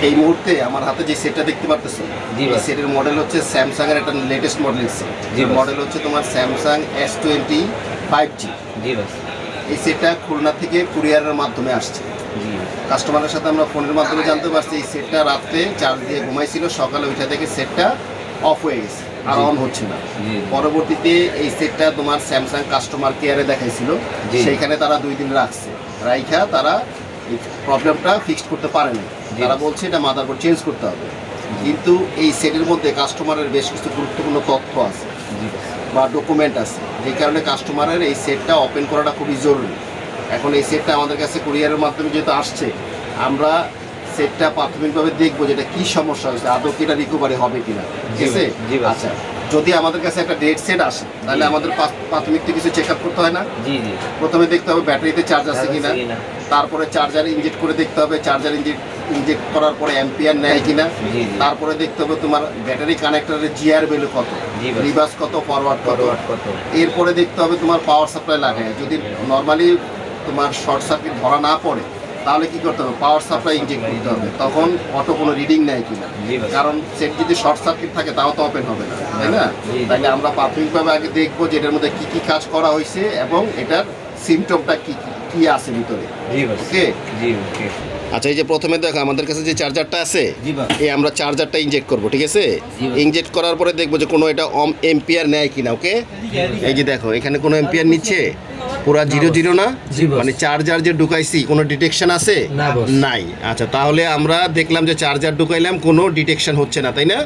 এই মুহূর্তে আমার হাতে যে সেটটা দেখতে পারতেছো, এই সেটের মডেল হচ্ছে স্যামসাং এর একটা লেটেস্ট মডেল সেট। মডেল হচ্ছে তোমার স্যামসাং S20 5G। এই সেটটা খুলনা থেকে কুরিয়ারের মাধ্যমে আসছে। কাস্টমারের সাথে আমরা ফোনের মাধ্যমে জানতে পারছি এই সেটটা রাত্রে চার্জ দিয়ে ঘুমাইছিল, সকালে ওইটা থেকে সেটটা অফ হয়ে গেছে, আর অন হচ্ছে না। পরবর্তীতে এই সেটটা তোমার স্যামসাং কাস্টমার কেয়ারে দেখাইছিল, সেইখানে তারা 2 দিন রাখছে, রাইখা তারা এই প্রবলেমটা ফিক্সড করতে পারে না। তারা বলছে এটা মাদারবোর্ড চেঞ্জ করতে হবে। কিন্তু এই সেটের মধ্যে কাস্টমারের বেশ কিছু গুরুত্বপূর্ণ তথ্য আছে বা ডকুমেন্ট আছে, যে কারণে কাস্টমারের এই সেটটা ওপেন করাটা খুবই জরুরি। এখন এই সেটটা আমাদের কাছে কুরিয়ারের মাধ্যমে যেহেতু আসছে, আমরা সেটটা প্রাথমিকভাবে দেখবো যেটা কি সমস্যা হয়েছে, আদৌ কি এটা রিকভারি হবে কিনা, ঠিক আছে? আচ্ছা, যদি আমাদের কাছে একটা ডেড সেট আসে তাহলে আমাদের প্রাথমিক কিছু চেক আপ করতে হয় না? প্রথমে দেখতে হবে ব্যাটারিতে চার্জ আছে কিনা, তারপরে চার্জার ইনজেক্ট করে দেখতে হবে চার্জার ইনজেক্ট করার পরে অ্যাম্পিয়ার নেয় কিনা, তারপরে দেখতে হবে তোমার ব্যাটারি কানেক্টরের জিআর ভ্যালু কত, রিভার্স কত, ফরওয়ার্ড কত। এরপরে দেখতে হবে তোমার পাওয়ার সাপ্লাই লাগায়, যদি নর্মালি তোমার শর্ট সার্কিট ধরা না পড়ে তাহলে কি করতে হবে, পাওয়ার সাপ্লাই ইনজেক্ট করতে হবে। তখন অটো কোনো রিডিং নেয় কিনা, কারণ সেট যদি শর্ট সার্কিট থাকে তাও তো ওপেন হবে না, তাই না? তাইলে আমরা প্রাথমিকভাবে আগে দেখবো যে এটার মধ্যে কি কি কাজ করা হয়েছে এবং এটার সিমটমটা কি কি আছে ভিতরে। ওকে। আচ্ছা, এই যে প্রথমে দেখো আমাদের কাছে যে চার্জারটা আছে, এই আমরা চার্জারটা ইনজেক্ট করব, ঠিক আছে? ইনজেক্ট করার পরে দেখবো যে কোনো এটা এম্পিয়ার নেয় কিনা। ওকে, এই যে দেখো এখানে কোনো এম্পিয়ার নিচ্ছে, পুরা 0 না, মানে চার্জার যে ঢুকাইছি কোনো ডিটেকশন আছে নাই। আচ্ছা, তাহলে আমরা দেখলাম যে চার্জার ঢুকাইলাম, কোনো ডিটেকশন হচ্ছে না, তাই না?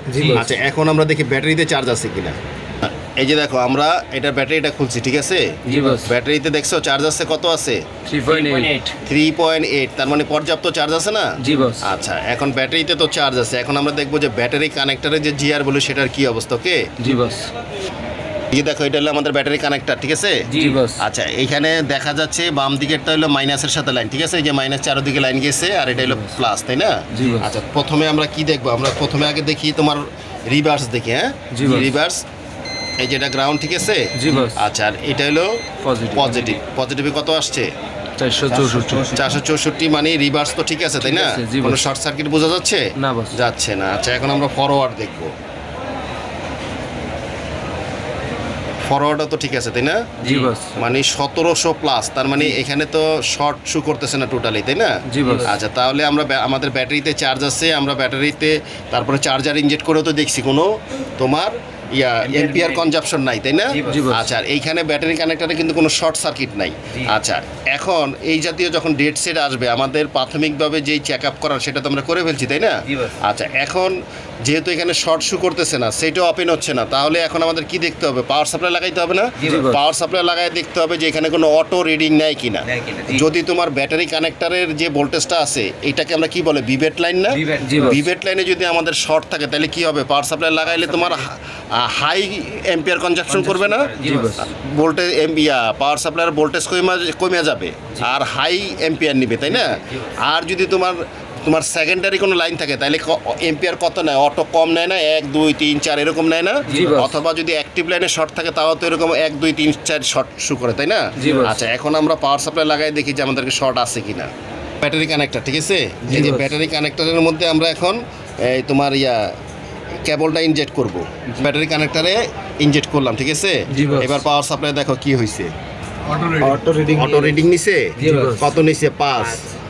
আচ্ছা, এখন আমরা দেখি ব্যাটারিতে চার্জ আছে কিনা। এই যে দেখো আমরা এটা ব্যাটারিটা খুলছি, ঠিক আছে? ব্যাটারিতে দেখছো চার্জ আছে, কত আছে? 3.8। তার মানে পর্যাপ্ত চার্জ আছে না? আচ্ছা, এখন ব্যাটারিতে তো চার্জ আছে, এখন আমরা দেখবো যে ব্যাটারি কানেক্টরে যে জিআর বলে সেটার কি অবস্থা। ওকে, এই দেখো এটা হলো আমাদের ব্যাটারি কানেক্টর, ঠিক আছে? আচ্ছা, এইখানে দেখা যাচ্ছে বাম দিকেরটা হলো মাইনাসের সাথে লাইন, ঠিক আছে? এই যে মাইনাস চারদিকে লাইন গেছে, আর এটা হলো প্লাস, তাই না? আচ্ছা, প্রথমে আমরা কি দেখবো, আমরা প্রথমে আগে দেখি তোমার রিভার্স দেখি। হ্যাঁ, রিভার্স, এই যেটা গ্রাউন্ড, ঠিক আছে? আচ্ছা, আর এটা হলো পজিটিভ। পজিটিভে কত আসছে? 464। মানে রিভার্স তো ঠিক আছে, তাই না? কোনো শর্ট সার্কিট বোঝা যাচ্ছে? যাচ্ছে না। আচ্ছা, এখন আমরা ফরওয়ার্ড দেখবো। ফরওয়ার্ডও তো ঠিক আছে, তাই না? মানে 1700 প্লাস, তার মানে এখানে তো শর্ট শু করতেছে না টোটালি, তাই না? আচ্ছা, তাহলে আমরা আমাদের ব্যাটারিতে চার্জ আছে, আমরা ব্যাটারিতে তারপরে চার্জার ইনজেক্ট করেও তো দেখছি কোনো তোমার এম্পিয়ার কনজাম্পশন নাই, তাই না? আচ্ছা, এইখানে ব্যাটারি কানেক্টরে কিন্তু কোনো শর্ট সার্কিট নাই। আচ্ছা, এখন এই জাতীয় যখন ডেড সেট আসবে, আমাদের প্রাথমিকভাবে যেই চেক আপ করার সেটা তো আমরা করে ফেলছি, তাই না? আচ্ছা, এখন যেহেতু এখানে শর্ট শু করতেছে না, সেটাও ওপেন হচ্ছে না, তাহলে এখন আমাদের কি দেখতে হবে? পাওয়ার সাপ্লাই লাগাইতে হবে না? পাওয়ার সাপ্লাই লাগাই দেখতে হবে যে এখানে কোনো অটো রিডিং নেয় কিনা। যদি তোমার ব্যাটারি কানেক্টরের যে ভোল্টেজটা আছে, এটাকে আমরা কি বলে, ভিভেট লাইন না? ভিভেট লাইনে যদি আমাদের শর্ট থাকে তাহলে কি হবে? পাওয়ার সাপ্লাই লাগাইলে তোমার হাই এম্পিয়ার কনজাম্পশন করবে না, ভোল্টেজ পাওয়ার সাপ্লাইয়ের ভোল্টেজ কমে যাবে আর হাই এম্পিয়ার নিবে, তাই না? আর যদি তোমার সেকেন্ডারি কোনো লাইন থাকে তাহলে এম্পিয়ার কত নেয়? অটো কম নেয় না, 1 2 3 4 এরকম নেয় না? অথবা যদি অ্যাক্টিভ লাইনে শর্ট থাকে তাও তো এরকম 1 2 3 4 শর্ট শু করে, তাই না? আচ্ছা, এখন আমরা পাওয়ার সাপ্লাই লাগাই দেখি যে আমাদেরকে শর্ট আছে কিনা। ব্যাটারি কানেক্টর, ঠিক আছে? এই যে ব্যাটারি কানেক্টরের মধ্যে আমরা এখন তোমার কেবলটা ইনজেক্ট করব, ব্যাটারি কানেক্টরে ইনজেক্ট করলাম, ঠিক আছে? এবার পাওয়ার সাপ্লাই দেখো কি হয়েছে, অটো রিডিং নিছে, কত নিছে? 5।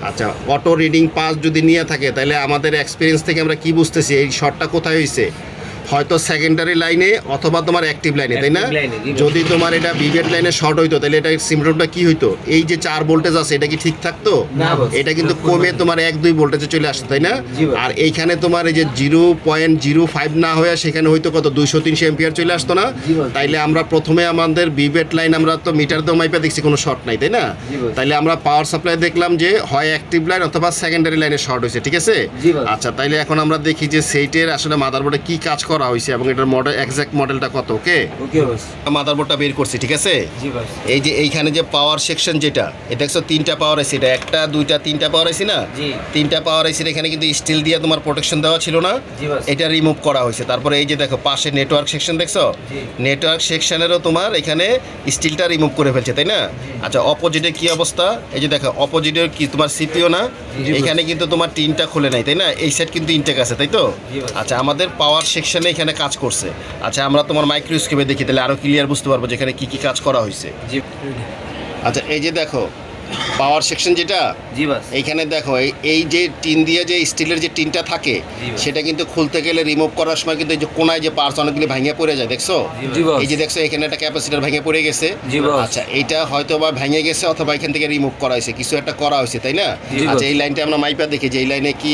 আচ্ছা, অটো রিডিং 5 যদি নিয়ে থাকে তাহলে আমাদের এক্সপিরিয়েন্স থেকে আমরা কি বুঝতেছি, এই শর্টটা কোথায় হয়েছে? হয়তো সেকেন্ডারি লাইনে অথবা তোমার অ্যাক্টিভ লাইনে, তাই না? যদি তোমার এটা ভিভেট লাইনে শর্ট হইতো তাহলে এটা সিমটমটা কি হইতো? এই যে 4 ভোল্টেজ আছে এটা কি ঠিক থাকতো? এটা কিন্তু কমে তোমার 1 2 ভোল্টেজে চলে আসতো, তাই না? আর এইখানে তোমার এই যে 0.05 না হয়ে সেখানে হয়তো কত 200 300 এম্পিয়ার চলে আসতো না? তাইলে আমরা প্রথমে আমাদের ভিভেট লাইন আমরা তো মিটার দিয়ে মাইপা দেখছি কোনো শর্ট নাই, তাই না? তাইলে আমরা পাওয়ার সাপ্লাই দেখলাম যে হয় অ্যাক্টিভ লাইন অথবা সেকেন্ডারি লাইনে শর্ট হয়েছে, ঠিক আছে? আচ্ছা, তাইলে এখন আমরা দেখি যে সেইটের আসলে মাদারবোর্ডে কি কাজ করা হয়েছে এবং এটার মডেল এক্সাক্ট মডেলটা কত। ওকে ওকে বস, মাদারবোর্ডটা বের করছি, ঠিক আছে। জি বস। এই যে এইখানে যে পাওয়ার সেকশন যেটা, এটা দেখছো 3টা পাওয়ার আইসি, এটা 1টা 2টা 3টা পাওয়ার আইসি না, জি 3টা পাওয়ার আইসির এখানে কিন্তু স্টিল দিয়ে তোমার প্রোটেকশন দেওয়া ছিল না, জি বস। এটা রিমুভ করা হয়েছে। তারপরে এই যে দেখো পাশে নেটওয়ার্ক সেকশন দেখছো, জি। নেটওয়ার্ক সেকশনেরও তোমার এখানে স্টিলটা রিমুভ করে ফেলছে, তাই না। আচ্ছা অপোজিটে কি অবস্থা, এই যে দেখো অপোজিটের কি তোমার সিপিও না, জি, এখানে কিন্তু তোমার টিনটা খুলে নাই, তাই না, এই সাইড কিন্তু ইনটেক আছে, তাই তো। জি বস। আচ্ছা আমাদের পাওয়ার সেকশনে এখানে কাজ করছে। আচ্ছা আমরা তোমার মাইক্রোস্কোপে দেখি, তাহলে আরো ক্লিয়ার বুঝতে পারবো যেখানে কি কি কাজ করা হয়েছে। জি আচ্ছা এই যে দেখো পাওয়ার সেকশন যেটা, জি বস। এইখানে দেখো এই যে টিন দিয়ে যে স্টিলের যে টিনটা থাকে, জি বস। সেটা কিন্তু খুলতে গেলে রিমুভ করার সময় কিন্তু এই যে কোনায় যে পার্টস অনেকগুলি ভেঙে পড়ে যায়, দেখছো। জি বস। এই যে দেখছো এখানে একটা ক্যাপাসিটার ভেঙে পড়ে গেছে। জি বস। আচ্ছা এইটা হয়তো বা ভেঙে গেছে অথবা এখান থেকে রিমুভ করা হয়েছে, কিছু একটা করা হয়েছে, তাই না। জি বস। আচ্ছা এই লাইনটা আমরা মাইপা দেখি যে এই লাইনে কি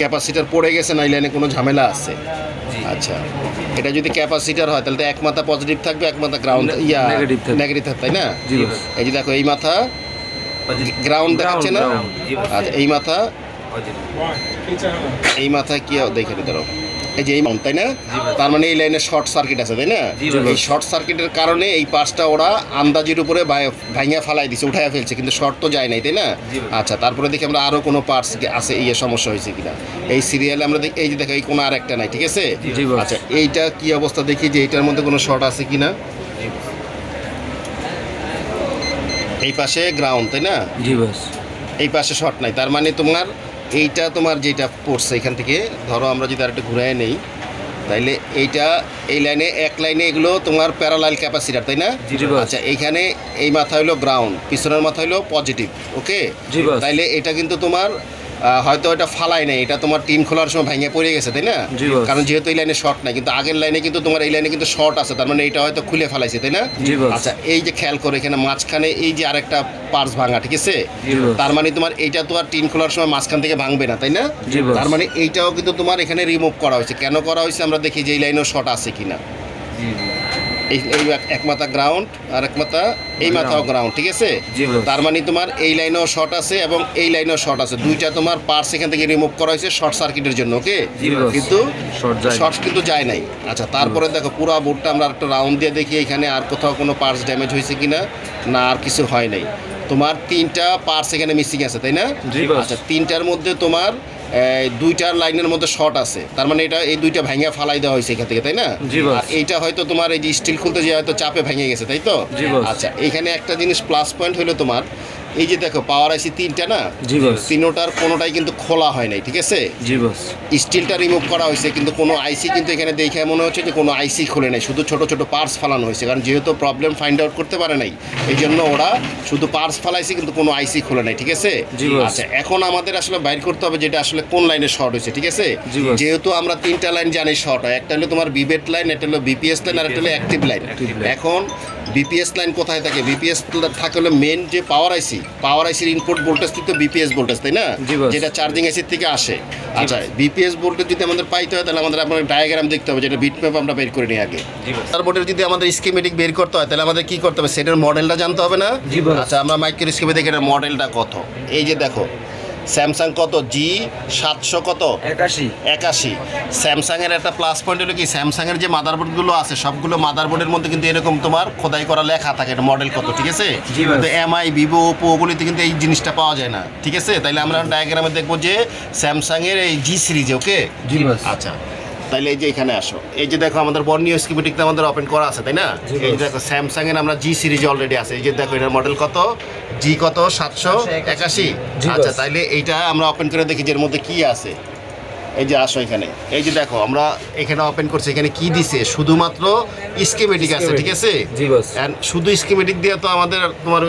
ক্যাপাসিটার পড়ে গেছে না এই লাইনে কোনো ঝামেলা আছে। জি। আচ্ছা এটা যদি ক্যাপাসিটার হয় তাহলে তো এক মাথা পজিটিভ থাকবে, এক মাথা গ্রাউন্ড নেগেটিভ থাকবে। নেগেটিভ থাকবে, তাই না। জি বস। এই যে দেখো এই মাথা গ্রাউন্ড দেখাচ্ছে না। ground, জি বস। আচ্ছা এই মাথা, এই মাথা কি দেখে নিতে পারো, এই যে এই মাউন্ট, তাই না। তার মানে এই লাইনে শর্ট সার্কিট আছে, তাই না। জি বস। এই শর্ট সার্কিটের কারণে এই পার্টসটা ওরা আন্দাজের উপরে ভাঙিয়া ফালাই দিছে, উঠাইয়া ফেলছে, কিন্তু শর্ট তো যায় নাই, তাই না। জি বস। আচ্ছা তারপরে দেখি আমরা আরও কোনো পার্টস আছে ইয়ে সমস্যা হয়েছে কিনা। এই সিরিয়ালে আমরা দেখি এই যে দেখো এই কোনো আর একটা নাই, ঠিক আছে। জি বস। আচ্ছা এইটা কি অবস্থা দেখি যে এইটার মধ্যে কোনো শর্ট আছে কিনা। এই পাশে গ্রাউন্ড, তাই না। জি বস। এই পাশে শর্ট নাই, তার মানে তোমার এইটা তোমার যেটা পড়ছে এখান থেকে ধরো আমরা যদি আরেকটু ঘুরাই নেই, তাইলে এইটা এই লাইনে এক লাইনে এগুলো তোমার প্যারালাল ক্যাপাসিটার, তাই না। জি বস। আচ্ছা এইখানে এই মাথা হলো গ্রাউন্ড, পিছনের মাথা হলো পজিটিভ। ওকে জি বস। তাইলে এটা কিন্তু তোমার হয়তো এটা ফালাই নেই, এটা তোমার টিন খোলার সময় ভেঙে পড়ে গেছে, তাই না। জি বস। কারণ যেহেতু এই লাইনে শর্ট নাই, কিন্তু আগের লাইনে কিন্তু তোমার এই লাইনে কিন্তু শর্ট আছে, তার মানে এটা হয়তো খুলে ফেলাইছে, তাই না। জি বস। আচ্ছা এই যে খেয়াল করে এখানে মাঝখানে এই যে আরেকটা পার্টস ভাঙা, ঠিক আছে। জি বস। তার মানে তোমার এইটা তো আর টিন খোলার সময় মাঝখান থেকে ভাঙবে না, তাই না। জি বস। তার মানে এইটাও কিন্তু তোমার এখানে রিমুভ করা হয়েছে। কেন করা হয়েছে আমরা দেখি যে এই লাইনেও শর্ট আছে কিনা। জি জি। এই এই এক মাথা গ্রাউন্ড আর এক মাথা এই মাথাও গ্রাউন্ড, ঠিক আছে। জি বস। তার মানে তোমার এই লাইনেও শর্ট আছে এবং এই লাইনেও শর্ট আছে, দুইটা তোমার পার্টস এখান থেকে রিমুভ করা হয়েছে শর্ট সার্কিটের জন্য। ওকে জি বস। কিন্তু শর্ট যায়। শর্ট কিন্তু যায় নাই। আচ্ছা তারপরে দেখো পুরো বোর্ডটা আমরা একটা রাউন্ড দিয়ে দেখি এখানে আর কোথাও কোনো পার্টস ড্যামেজ হয়েছে কিনা, না আর কিছু হয় নাই। তোমার 3টা পার্টস এখানে মিসিং আছে, তাই না। জি বস। আচ্ছা 3টার মধ্যে তোমার দুইটার লাইনের মধ্যে শর্ট আছে, তার মানে এটা এই দুইটা ভেঙে ফালাই দেওয়া হয়েছে এখান থেকে, তাই না। জি বস। আর এইটা হয়তো তোমার এই যে স্টিল খুলতে যে হয়তো চাপে ভেঙে গেছে, তাই তো। জি বস। আচ্ছা এখানে একটা জিনিস প্লাস পয়েন্ট হলো তোমার এই যে দেখো পাওয়ার আইসি 3টা না, জি বস। তিনোটার কোনোটাই কিন্তু খোলা হয় নাই, ঠিক আছে। জি বস। স্টিলটা রিমুভ করা হয়েছে কিন্তু কোনো আইসি কিন্তু এখানে দেখে মনে হচ্ছে যে কোনো আইসি খুলে নাই, শুধু ছোট ছোট পার্টস ফালানো হয়েছে, কারণ যেহেতু প্রবলেম ফাইন্ড আউট করতে পারে নাই এই জন্য ওরা শুধু পার্টস ফালাইছে কিন্তু কোনো আইসি খুলে নাই, ঠিক আছে। জি বস। আচ্ছা এখন আমাদের আসলে বাইর করতে হবে যেটা আসলে কোন লাইনে শর্ট হয়েছে, ঠিক আছে। জি বস। যেহেতু আমরা 3টা লাইন জানি শর্ট হয়, একটা হলো তোমার বিবেট লাইন, একটা হলো বিপিএস লাইন, আর একটা হলো অ্যাক্টিভ লাইন। Active line। এখন বিপিএস লাইন কোথায় থাকে, বিপিএস থাকে হলো মেন যে পাওয়ার আইসির ইনপুট ভোল্টেজ কিন্তু বিপিএস ভোল্টেজ, তাই না, জি বস। যেটা চার্জিং আইসির থেকে আসে। আচ্ছা বিপিএস ভোল্টেজ যদি আমাদের পাইতে হয় তাহলে আমাদের আপনার ডায়াগ্রাম দেখতে হবে, যেটা বিটম্যাপ আমরা বের করে নিই আগে। জি বস। তার বোর্ডের যদি আমাদের স্কিমেটিক বের করতে হয় তাহলে আমাদের কি করতে হবে, সেটার মডেলটা জানতে হবে না। জি বস। আচ্ছা আমরা মাইক্রোস্কোপে দেখি এটার মডেলটা কত। এই যে দেখো স্যামসাং কত G700 কত 81। স্যামসাংয়ের একটা প্লাস পয়েন্ট হলো কি, স্যামসাংয়ের যে মাদারবোর্ডগুলো আছে সবগুলো মাদারবোর্ডের মধ্যে কিন্তু এরকম তোমার খোদাই করা লেখা থাকে এটা মডেল কত, ঠিক আছে। জি বস। কিন্তু এমআই ভিভো ওপো ওগুলিতে কিন্তু এই জিনিসটা পাওয়া যায় না, ঠিক আছে। তাইলে আমরা ডায়াগ্রামে দেখবো যে স্যামসাংয়ের এই জি সিরিজে। ওকে জি বস। আচ্ছা তাইলে এই যে এখানে আসো, এই যে দেখো আমাদের বর্ণীয় স্কিমেটিকটা আমাদের ওপেন করা আছে, তাই না। জি এই যে বস। দেখো স্যামসাংয়ের আমরা জি সিরিজে অলরেডি আছে, এই যে দেখো এটার মডেল কত জি কত 781। জি বস। আচ্ছা তাইলে এইটা আমরা ওপেন করে দেখি যে এর মধ্যে কি আছে। এই যে আসো এখানে, এই যে দেখো আমরা এখানে ওপেন করছি, এখানে কি দিছে, শুধুমাত্র স্কিমেটিক আছে, ঠিক আছে। জি বস। And শুধু স্কিমেটিক দিয়ে তো আমাদের তোমার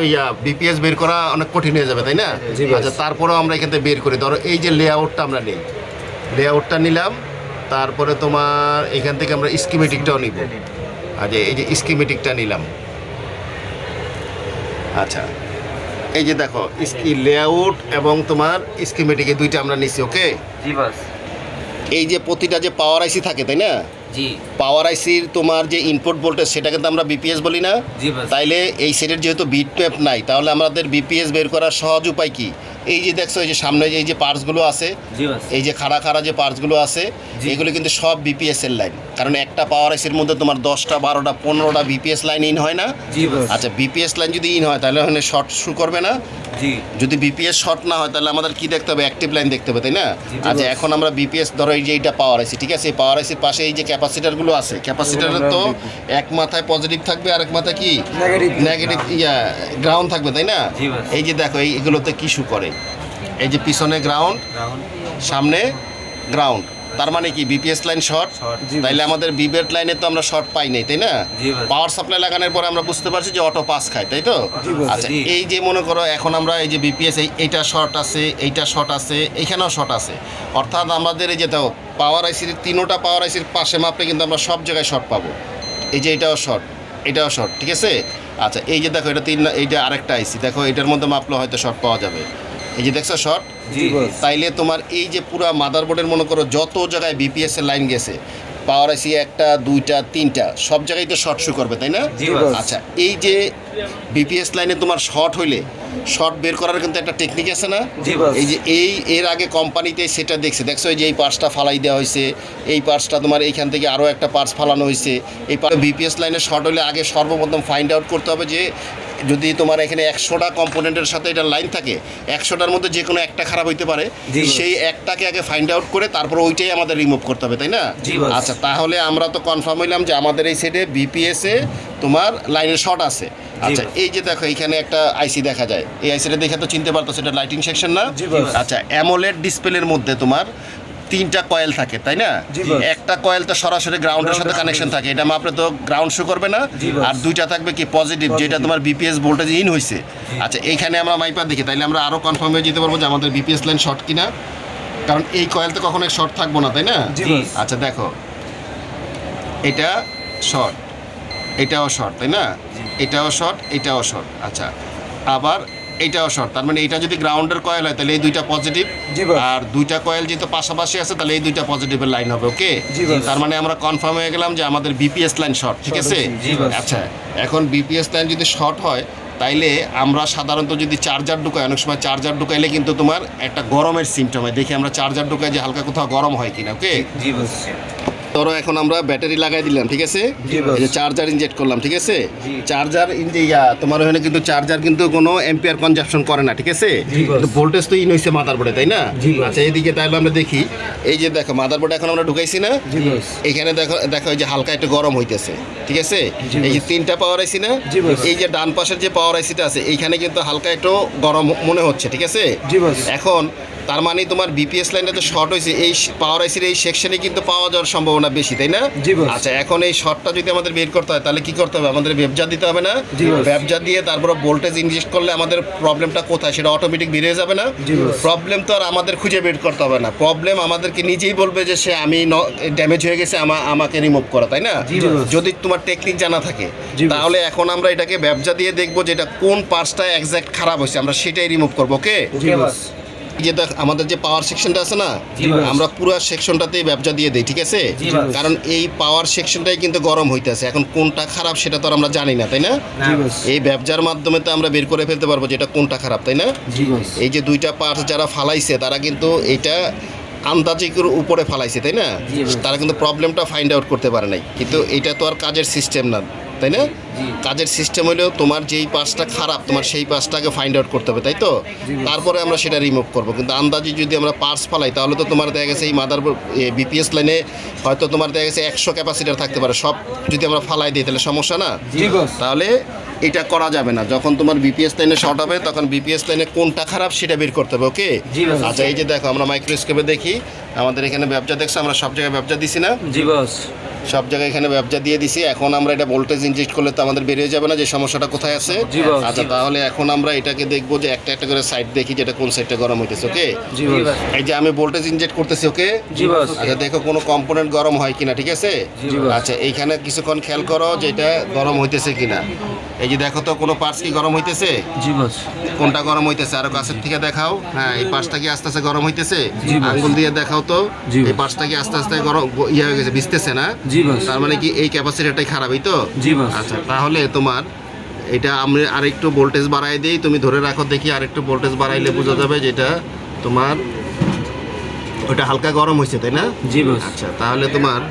বিপিএস বের করা অনেক কঠিন হয়ে যাবে, তাই না। জি বস। আচ্ছা তারপরেও আমরা এখান থেকে বের করি, ধরো এই যে লেআউটটা আমরা নিই, লেআউটটা নিলাম, তারপরে তোমার এখান থেকে আমরা স্কিমেটিকটাও নিব। আচ্ছা এই যে স্কিমেটিকটা নিলাম। আচ্ছা এই যে দেখো লেআউট এবং তোমার স্কিমেটিক এই দুইটা আমরা নিছি। ওকে জি বস। এই যে প্রতিটা যে পাওয়ার আইসি থাকে, তাই না, জি পাওয়ার আইসির তোমার যে ইনপুট ভোল্টেজ সেটাকে তো আমরা বিপিএস বলি না। জি বস। তাইলে এই সেটের যেহেতু বিট ম্যাপ নাই তাহলে আমাদের বিপিএস বের করার সহজ উপায় কি, এই যে দেখছো এই যে সামনে এই যে পার্টসগুলো আছে, এই যে খাড়া খাড়া যে পার্টসগুলো আছে, এগুলো কিন্তু সব বিপিএস এর লাইন। কারণ একটা পাওয়ার আইসির মধ্যে তোমার 10টা 12টা 15টা বিপিএস লাইন ইন হয় না। আচ্ছা, বিপিএস লাইন যদি ইন হয় তাহলে ওখানে শর্ট শুরু করবে না। যদি বিপিএস শর্ট না হয় তাহলে আমাদের কি দেখতে হবে? অ্যাক্টিভ লাইন দেখতে হবে, তাই না? আচ্ছা, এখন আমরা বিপিএস ধরো এই যে এইটা পাওয়ার আইসি, ঠিক আছে? এই পাওয়ার আইসির পাশে এই যে ক্যাপাসিটারগুলো আছে, ক্যাপাসিটারের তো এক মাথায় পজিটিভ থাকবে আর এক মাথায় কি নেগেটিভ গ্রাউন্ড থাকবে, তাই না? এই যে দেখো এইগুলোতে কি শু করে, এই যে পিছনে গ্রাউন্ড, সামনে গ্রাউন্ড, তার মানে কি বিপিএস লাইন শর্ট। তাইলে আমাদের বিবেট লাইনে তো আমরা শর্ট পাই নাই, তাই না? পাওয়ার সাপ্লাই লাগানোর পরে আমরা বুঝতে পারছি যে অটো পাস খায়, তাই তো? আচ্ছা, এই যে মনে করো এখন আমরা এই যে বিপিএস এইটা শর্ট আছে, এইটা শর্ট আছে, এইখানেও শর্ট আছে, অর্থাৎ আমাদের এই যে দেখো পাওয়ার আইসির তিনোটা পাওয়ার আইসির পাশে মাপলে কিন্তু আমরা সব জায়গায় শর্ট পাবো। এই যে এটাও শর্ট, এটাও শর্ট, ঠিক আছে? আচ্ছা, এই যে দেখো এটা এইটা আরেকটা আইসি, দেখো এটার মধ্যে মাপলে হয়তো শর্ট পাওয়া যাবে। এই যে দেখছো শর্ট। তাইলে তোমার এই যে পুরো মাদারবোর্ডের মনে করো যত জায়গায় বিপিএস এর লাইন গেছে, পাওয়ার আইসি 1টা 2টা 3টা সব জায়গায় তো শর্ট শু করবে, তাই না? আচ্ছা, এই যে বিপিএস লাইনে তোমার শর্ট হইলে শর্ট বের করার কিন্তু একটা টেকনিক আছে না? এই যে এর আগে কোম্পানিতে সেটা দেখছো এই যে এই পার্টসটা ফালাই দেওয়া হয়েছে, এই পার্টসটা তোমার এইখান থেকে আরও একটা পার্টস ফালানো হয়েছে। এই বিপিএস লাইনে শর্ট হলে আগে সর্বপ্রথম ফাইন্ড আউট করতে হবে যে যদি তোমার এখানে 100টা কম্পোনেন্টের সাথে এটা লাইন থাকে, 100টার মধ্যে যে কোনো একটা খারাপ হইতে পারে, সেই একটাকে আগে ফাইন্ড আউট করে তারপর ওইটাই আমাদের রিমুভ করতে হবে, তাই না? আচ্ছা, তাহলে আমরা তো কনফার্ম হইলাম যে আমাদের এই সেটে বিপিএসে তোমার লাইনের শর্ট আছে। আচ্ছা, এই যে দেখো এইখানে একটা আইসি দেখা যায়, এই আইসিটা দেখে তো চিনতে পারতো সেটা লাইটিং সেকশন না? আচ্ছা, অ্যামোলেড ডিসপ্লের মধ্যে তোমার 3টা কয়েল থাকে, তাই না? একটা কয়েল তো সরাসরি গ্রাউন্ডের সাথে কানেকশন থাকে, এটা মাপলে তো গ্রাউন্ড শো করবে না। আর 2টা থাকবে কি পজিটিভ, যেটা তোমার বিপিএস ভোল্টেজ ইন হয়েছে। আচ্ছা, এইখানে আমরা মাইপা দেখি, তাইলে আমরা আরও কনফার্ম হয়ে যেতে পারবো যে আমাদের বিপিএস লাইন শর্ট কিনা, কারণ এই কয়েল তো কখনো শর্ট থাকবো না, তাই না? আচ্ছা, দেখো এটা শর্ট, এটাও শর্ট, তাই না? এটাও শর্ট, এটাও শর্ট। আচ্ছা, আবার এইটাও শর্ট, তার মানে এটা যদি গ্রাউন্ডের কয়েল হয় তাহলে এই 2টা পজিটিভ, আর 2টা কয়েল যেহেতু পাশাপাশি আছে তাহলে এই 2টা পজিটিভের লাইন হবে। ওকে, তার মানে আমরা কনফার্ম হয়ে গেলাম যে আমাদের বিপিএস লাইন শর্ট, ঠিক আছে? আচ্ছা, এখন বিপিএস লাইন যদি শর্ট হয় তাইলে আমরা সাধারণত যদি চার্জার ঢুকাই, অনেক সময় চার্জার ঢুকাইলে কিন্তু তোমার একটা গরমের সিমটম হয়, দেখি আমরা চার্জার ঢুকাই যে হালকা কোথাও গরম হয় কিনা। ওকে, ধরো এখন আমরা ব্যাটারি লাগাই দিলাম, ঠিক আছে? এই যে চার্জার ইনজেক্ট করলাম, ঠিক আছে? চার্জার তোমার ওখানে কিন্তু চার্জার কিন্তু কোনো এম্পিয়ার কনজাম্পশন করে না, ঠিক আছে? ভোল্টেজ তো ইন হয়েছে মাদারবোর্ডে, তাই না? আচ্ছা, এইদিকে তাহলে আমরা দেখি, এই যে দেখো মাদারবোর্ডে এখন আমরা ঢুকাইছি না, এখানে দেখো এই যে হালকা একটু গরম হইতেছে, ঠিক আছে? এই যে 3টা পাওয়ার আইসি না, এই যে ডান পাশের যে পাওয়ার আইসিটা আছে এইখানে কিন্তু হালকা একটু গরম মনে হচ্ছে, ঠিক আছে? এখন তার মানে তোমার বিপিএস লাইনটা যে শর্ট হয়েছে এই পাওয়ার আইসির এই সেকশনে কিন্তু পাওয়া যাওয়ার সম্ভাবনা বেশি, তাই না? আচ্ছা, এখন এই শর্টটা যদি আমাদের বের করতে হয় তাহলে কি করতে হবে? আমাদের ব্যবজা দিতে হবে না? ব্যবজা দিয়ে তারপর ভোল্টেজ ইনজেক্ট করলে আমাদের প্রবলেমটা কোথায় সেটা অটোমেটিক বেরিয়ে যাবে না? প্রবলেম তো আর আমাদের খুঁজে বের করতে হবে না, প্রবলেম আমাদেরকে নিজেই বলবে যে সে আমি ড্যামেজ হয়ে গেছে, আমাকে রিমুভ করা, তাই না? যদি তোমার টেকনিক জানা থাকে তাহলে এখন আমরা এটাকে ব্যবজা দিয়ে দেখবো যে এটা কোন পার্টসটা এক্স্যাক্ট খারাপ হয়েছে, আমরা সেটাই রিমুভ করবো। ওকে, যে দেখ আমাদের যে পাওয়ার সেকশনটা আছে না, আমরা পুরো সেকশনটাতেই ব্যবসা দিয়ে দিই, ঠিক আছে? কারণ এই পাওয়ার সেকশনটাই কিন্তু গরম হইতেছে, এখন কোনটা খারাপ সেটা তো আমরা জানি না, তাই না? এই ব্যবসার মাধ্যমে তো আমরা বের করে ফেলতে পারবো যেটা কোনটা খারাপ, তাই না? এই যে 2টা পার্টস যারা ফালাইছে তারা কিন্তু এইটা আন্দাজিকের উপরে ফালাইছে, তাই না? তারা কিন্তু প্রবলেমটা ফাইন্ড আউট করতে পারে নাই, কিন্তু এটা তো আর কাজের সিস্টেম না, তাই না? কাজের সিস্টেম হলেও তোমার যেই পার্টসটা খারাপ তোমার সেই পার্টসটাকে ফাইন্ড আউট করতে হবে, তাই তো? তারপরে আমরা সেটা রিমুভ করবো। কিন্তু আন্দাজি যদি আমরা পার্টস ফালাই তাহলে তো তোমার দেখা গেছে এই মাদারবোর্ড বিপিএস লাইনে হয়তো তোমার দেখা গেছে 100 ক্যাপাসিটার থাকতে পারে, সব যদি আমরা ফালাই দিই তাহলে সমস্যা না? তাহলে এটা করা যাবে না। যখন তোমার বিপিএস লাইনে শর্ট হবে তখন বিপিএস লাইনে কোনটা খারাপ সেটা বের করতে হবে। ওকে, আচ্ছা, এই যে দেখো আমরা মাইক্রোস্কোপে দেখি আমাদের এখানে ব্যবসা দেখছো, আমরা সব জায়গায় ব্যবসা দিছি না? সব জায়গায় এখানে ব্যবসা দিয়ে দিছি। এখন আমরা এটা ভোল্টেজ ইনজেক্ট করলে তো আমাদের বেরিয়ে যাবে না যে সমস্যাটা কোথায় আছে। আচ্ছা, তাহলে এখন আমরা এটাকে দেখবো যে একটা একটা করে সাইড দেখি যেটা কোন সাইডটা গরম হইতেছে। ওকে, এই যে আমি ভোল্টেজ ইনজেক্ট করতেছি। ওকে, আচ্ছা, দেখো কোনো কম্পোনেন্ট গরম হয় কিনা, ঠিক আছে? আচ্ছা, এইখানে কিছুক্ষণ খেয়াল করো যে এটা গরম হইতেছে কিনা। এই যে দেখো তো কোনো পার্টস কি গরম হইতেছে? কোনটা গরম হইতেছে? আরো কাছের থেকে দেখাও। হ্যাঁ, এই পার্টসটা কি আস্তে আস্তে গরম হইতেছে? আঙ্গুল দিয়ে দেখাও তো এই পার্টসটা কি আস্তে আস্তে গরম ইয়ে হয়ে গেছে, ভিজতেছে না? তার মানে কি এই ক্যাপাসিটারটাই খারাপ, এই তো? আচ্ছা, তাহলে তোমার এটা আমরা আরেকটু ভোল্টেজ বাড়াই দিই, তুমি ধরে রাখো দেখি, আরেকটু ভোল্টেজ বাড়াইলে বোঝা যাবে যেটা তোমার ওটা হালকা গরম হয়েছে, তাই না? জি বস। আচ্ছা, তাহলে তোমার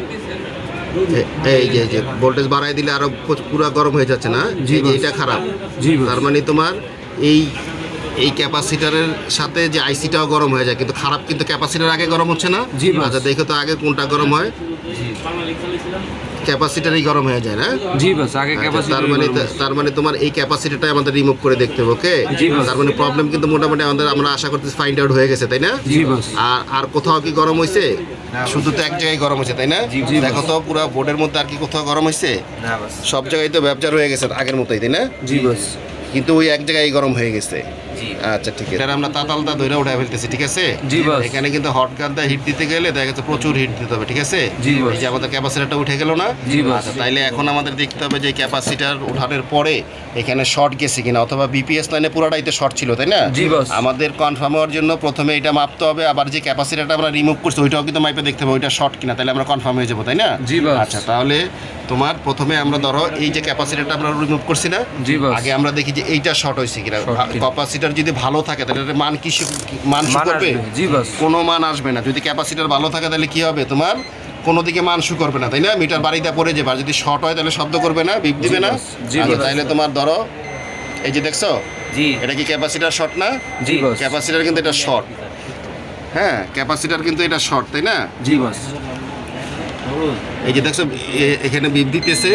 এই যে ভোল্টেজ বাড়াই দিলে আরো পুরো গরম হয়ে যাচ্ছে না? জি বস। এটা খারাপ। জি বস। তার মানে তোমার এই ক্যাপাসিটারের সাথে যে আইসিটাও গরম হয়ে যায়, কিন্তু খারাপ কিন্তু ক্যাপাসিটার আগে গরম হচ্ছে না? জি বস। আচ্ছা, দেখো তো আগে কোনটা গরম হয়? ক্যাপাসিটারই গরম হয়ে যায় না? জি বস, আগে আচ্ছা, ক্যাপাসিটি তার মানে তোমার এই ক্যাপাসিটিটা আমাদের রিমুভ করে দেখতে হবে, ওকে? জি বস। তার মানে প্রবলেম কিন্তু মোটামুটি আমরা আশা করতেছি ফাইন্ড আউট হয়ে গেছে, তাই না? জি বস। আর কোথাও কি গরম হয়েছে? শুধু তো এক জায়গায় গরম হয়েছে, তাই না? জি দেখো তো পুরো বোর্ডের মধ্যে আর কি কোথাও গরম হয়েছে? না বস। সব জায়গায় তো ব্যবচার হয়ে গেছে আগের মতোই, তাই না? জি বস। কিন্তু ওই এক জায়গায় গরম হয়ে গেছে। জি। আচ্ছা, ঠিক আছে। এটা আমরা তাতালটা ধরে উঠে ফেলতেছি, ঠিক আছে? জি বস। এখানে কিন্তু হট গান দিয়ে হিট দিতে গেলে দেখা যাচ্ছে প্রচুর হিট দিতে হবে, ঠিক আছে? জি বস। এই যে আমাদের ক্যাপাসিটারটা উঠে গেল না? জি বস। আচ্ছা, তাইলে এখন আমাদের দেখতে হবে যে ক্যাপাসিটার উঠানোর পরে এখানে শর্ট গেছে কিনা, অথবা বিপিএস লাইনে পুরোটাই তো শর্ট ছিল, তাই না? জি বস। আমাদের কনফার্ম হওয়ার জন্য প্রথমে এটা মাপতে হবে, আবার যে ক্যাপাসিটারটা আমরা রিমুভ করছি ওইটাও কিন্তু মাইপে দেখতে হবে ওইটা শর্ট কিনা, তাহলে আমরা কনফার্ম হয়ে যাবো, তাই না? জি বস। আচ্ছা, তাহলে তোমার প্রথমে আমরা ধরো এই যে ক্যাপাসিটারটা আমরা রিমুভ করছি না? জি বস। আগে আমরা দেখি যে এইটা শর্ট হয়েছে কিনা। Short কিনা। ক্যাপাসিটার যদি ভালো থাকে তাহলে এটার মান মান শু মান করবে? আসবে। জি বস। কোনো মান আসবে না। যদি ক্যাপাসিটার ভালো থাকে তাহলে কি হবে, তোমার কোনো দিকে মান শু করবে না, তাই না? মিটার বাড়িতে পড়ে যাবে। আর যদি শর্ট হয় তাহলে শব্দ করবে না, বিপ দিবে না। জি আচ্ছা, বস। তাহলে তোমার ধরো এই যে দেখছো, জি। এটা কি ক্যাপাসিটার শর্ট না? জি বস। ক্যাপাসিটার কিন্তু এটা শর্ট। হ্যাঁ, ক্যাপাসিটার কিন্তু এটা শর্ট, তাই না? জি বস। এই যে দেখছো এখানে বিপ দিতেছে,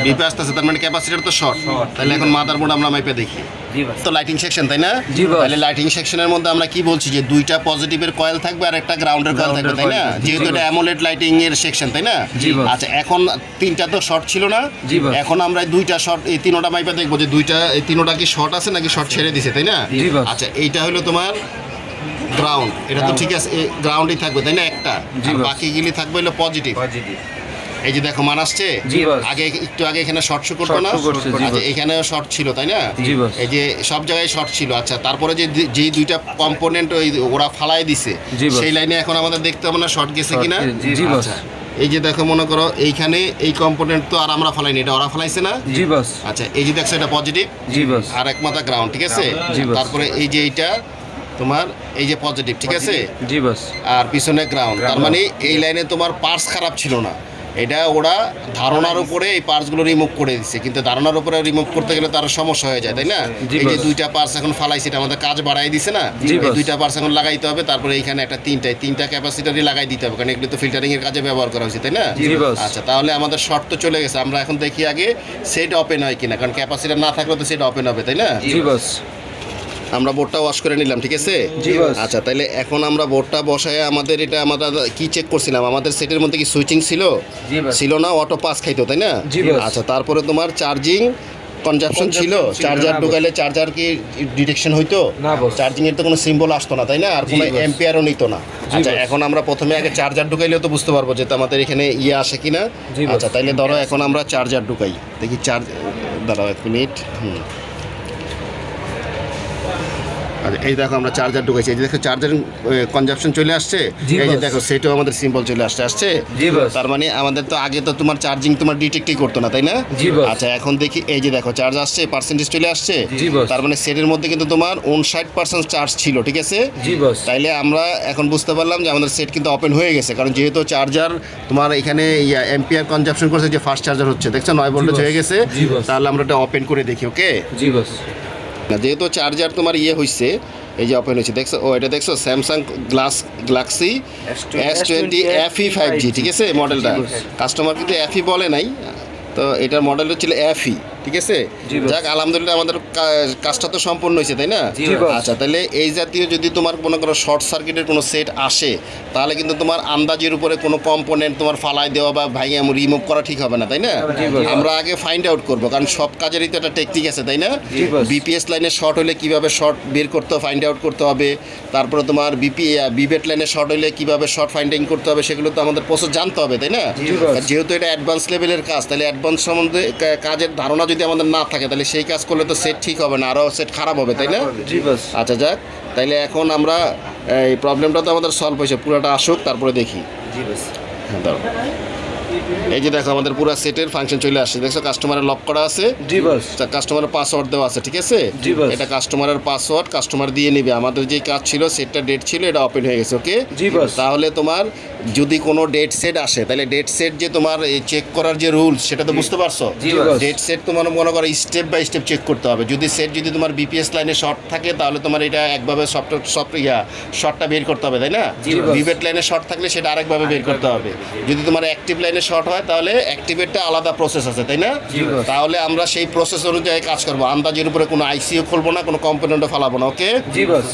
বিপে আসতেছে, তার মানে ক্যাপাসিটার তো শর্ট। তাহলে এখন মাদারবোর্ড আমরা মাইপে দেখি। জি বস। তো লাইটিং সেকশন, তাই না? জি বস। তাহলে লাইটিং সেকশনের মধ্যে আমরা কি বলছি যে দুইটা পজিটিভের কয়েল থাকবে আর একটা গ্রাউন্ডের কয়েল থাকবে, তাই না? Ground-এর coil। যেহেতু জি এটা বস। অ্যামোলেড লাইটিং এর সেকশন, তাই না? জি বস। আচ্ছা, এখন তিনটা তো শর্ট ছিল না? জি বস। এখন আমরা এই দুইটা শর্ট, এই তিনোটা মাইপে দেখবো যে এই তিনোটা কি শর্ট আছে নাকি শর্ট ছেড়ে দিছে, তাই না? জি বস। আচ্ছা, এইটা হলো তোমার গ্রাউন্ড, এটা তো ঠিক আছে, গ্রাউন্ডই থাকবে, তাই না? একটা, জি আর বস। বাকিগুলি থাকবে হলো পজিটিভ। পজিটিভ। এই যে দেখো মান আসছে। জি বস। আগে একটু আগে এখানে শর্ট শো করতো না? Short show করছে, জি আচ্ছা, বস। এখানেও শর্ট ছিল, তাই না? জি বস। এই যে সব জায়গায় শর্ট ছিল। আচ্ছা, তারপরে যেই দুইটা কম্পোনেন্ট ওরা ফালাই দিছে, জি বস। সেই লাইনে এখন আমাদের দেখতে হবে না শর্ট গেছে কিনা। জি বস। আচ্ছা, এই যে দেখো মনে করো এইখানে এই কম্পোনেন্ট তো আর আমরা ফালাইনি, এটা ওরা ফালাইছে না? জি বস। আচ্ছা, এই যে দেখছো এটা পজিটিভ জি বস। আর এক মাথা গ্রাউন্ড, ঠিক আছে? জি বস। তারপরে এই যে এইটা তোমার এই যে পজিটিভ, ঠিক আছে? জি বস। আর পিছনে গ্রাউন্ড। তার মানে এই লাইনে তোমার পার্টস খারাপ ছিল না, এটা ওরা ধারণার উপরে এই পার্টসগুলো রিমুভ করে দিচ্ছে। কিন্তু ধারণার উপরে রিমুভ করতে গেলে তার সমস্যা হয়ে যায়, তাই না? জি এই যে বস। দুইটা পার্টস এখন ফালাইছে, এটা আমাদের কাজ বাড়াই দিছে না? জি এই বস। দুইটা পার্টস এখন লাগাইতে হবে। তারপরে এইখানে একটা তিনটা ক্যাপাসিটারই লাগাই দিতে হবে, কারণ এগুলো তো ফিল্টারিং এর কাজে ব্যবহার করা হয়েছে, তাই না? জি বস। আচ্ছা, তাহলে আমাদের শর্ট তো চলে গেছে। আমরা এখন দেখি আগে সেট ওপেন হয় কিনা, কারণ ক্যাপাসিটার না থাকলে তো সেট ওপেন হবে, তাই না? জি বস। আমরা বোর্ডটা ওয়াশ করে নিলাম, ঠিক আছে? জি বস। আচ্ছা, তাহলে এখন আমরা বোর্ডটা বসায় আমাদের এটা আমরা কি চেক করছিলাম, আমাদের সেটের মধ্যে কি সুইচিং ছিল? জি বস। ছিল না, অটো পাস খাইতো, তাই না? জি বস। আচ্ছা, তারপরে তোমার চার্জিং কনজাম্পশন ছিল, Consumption ছিল চার্জার না, ঢুকাইলে চার্জার কি ডিটেকশন হইতো? না, বস। চার্জিং এর তো কোনো সিম্বল আসতো না, তাই না? আর কোনো জি, বস। এম্পিয়ারও নিত না। জি, আচ্ছা, বস। এখন আমরা প্রথমে আগে চার্জার ঢুকাইলেও তো বুঝতে পারবো যে তো আমাদের এখানে ইয়ে আসে কিনা। জি, বস। আচ্ছা, তাইলে ধরো এখন আমরা চার্জার ঢুকাই, দেখি দাঁড়াও 1 মিনিট। আচ্ছা, এই দেখো আমরা চার্জার ঢুকাইছি, এই যে দেখো চার্জার কনজাম্পশন চলে আসছে। জি, এই যে বস। দেখো সেটাও আমাদের সিম্বল চলে আসছে। জি, বস। তার মানে আমাদের তো আগে তো তোমার চার্জিং তোমার ডিটেক্টই করতো না, তাই না? জি, বস। আচ্ছা, এখন দেখি এই যে দেখো চার্জ আসছে, পার্সেন্টেজ চলে আসছে। জি, বস। তার মানে সেটের মধ্যে কিন্তু তোমার 59% চার্জ ছিল, ঠিক আছে? জি বস। তাইলে আমরা এখন বুঝতে পারলাম যে আমাদের সেট কিন্তু ওপেন হয়ে গেছে, কারণ যেহেতু চার্জার তোমার এখানে এম্পিয়ার কনজাম্পশন করছে, যে ফাস্ট চার্জার হচ্ছে, দেখছো 9 ভোল্টেজ বস। হয়ে গেছে। জি, বস। তাহলে আমরা এটা ওপেন করে দেখি, ওকে? জি বস। না, যেহেতু চার্জার তোমার ইয়ে হয়েছে, এই যে ওপেন হয়েছে, দেখছো? এটা দেখছো Samsung Galaxy S20 FE 5G, ঠিক আছে মডেলটা? জি, বস। কাস্টমার কিন্তু FE বলে নাই, তো এটার মডেল হচ্ছিল FE, ঠিক আছে? জি, বস। যাক, আলহামদুলিল্লাহ আমাদের কাজটা তো সম্পূর্ণ হয়েছে, তাই না? জি, বস। আচ্ছা, তাহলে এই জাতীয় যদি তোমার মনে করো শর্ট সার্কিটের কোনো সেট আসে, তাহলে কিন্তু তোমার আন্দাজের উপরে কোনো কম্পোনেন্ট তোমার ফালাই দেওয়া বা ভাইয়ে রিমুভ করা ঠিক হবে না, তাই না? জি, বস। আমরা আগে ফাইন্ড আউট করবো, কারণ সব কাজেরই তো একটা টেকনিক আছে, তাই না? জি, বস। বিপিএস লাইনে শর্ট হলে কিভাবে শর্ট বের করতে হবে, ফাইন্ড আউট করতে হবে। তারপরে তোমার বিবেট লাইনে শর্ট হলে কিভাবে শর্ট ফাইন্ডিং করতে হবে, সেগুলো তো আমাদের প্রসেস জানতে হবে, তাই না? জি, বস। আর যেহেতু এটা অ্যাডভান্স লেভেলের কাজ, তাহলে অ্যাডভান্স সম্বন্ধে কাজের ধারণা যদি আমাদের না থাকে, তাহলে সেই কাজ করলে তো সেট ঠিক হবে না, আরও সেট খারাপ হবে, তাই না? জি বস। আচ্ছা, যাক, তাইলে এখন আমরা এই প্রবলেমটা তো আমাদের সলভ হয়েছে, পুরোটা আসুক তারপরে দেখি। জি বস। হ্যাঁ, দাঁড়াও। এই যে দেখো আমাদের পুরো সেটের ফাংশন চলে আসছে, দেখছো কাস্টমারের লক করা আছে, জি বস। কাস্টমারের পাসওয়ার্ড দেওয়া আছে, ঠিক আছে? জি বস। এটা কাস্টমারের পাসওয়ার্ড কাস্টমার দিয়ে নেবে। আমাদের যে কাজ ছিল সেটটা ডেট ছিল, এটা ওপেন হয়ে গেছে, ওকে? জি বস। তাহলে তোমার যদি কোনো ডেট সেট আসে, তাহলে ডেট সেট যে তোমার এই চেক করার যে রুলস সেটা তো বুঝতে পারছো? জি বস। ডেট সেট তোমার মনে করো স্টেপ বাই স্টেপ চেক করতে হবে। যদি সেট যদি তোমার বিপিএস লাইনে শর্ট থাকে তাহলে তোমার এটা একভাবে শর্টটা বের করতে হবে, তাই না? জি বস। ভিভেট লাইনে শর্ট থাকলে সেটা আরেকভাবে বের করতে হবে। যদি তোমার অ্যাক্টিভ লাইনে শর্ট হয় তাহলে অ্যাক্টিভেটটা আলাদা প্রসেস আছে, তাই না? জি বস। তাহলে আমরা সেই প্রসেস অনুযায়ী কাজ করবো। আন্দাজের উপরে কোনো আইসিও খুলবো না, কোনো কম্পোনেন্টও ফালাবো না, ওকে? জি বস।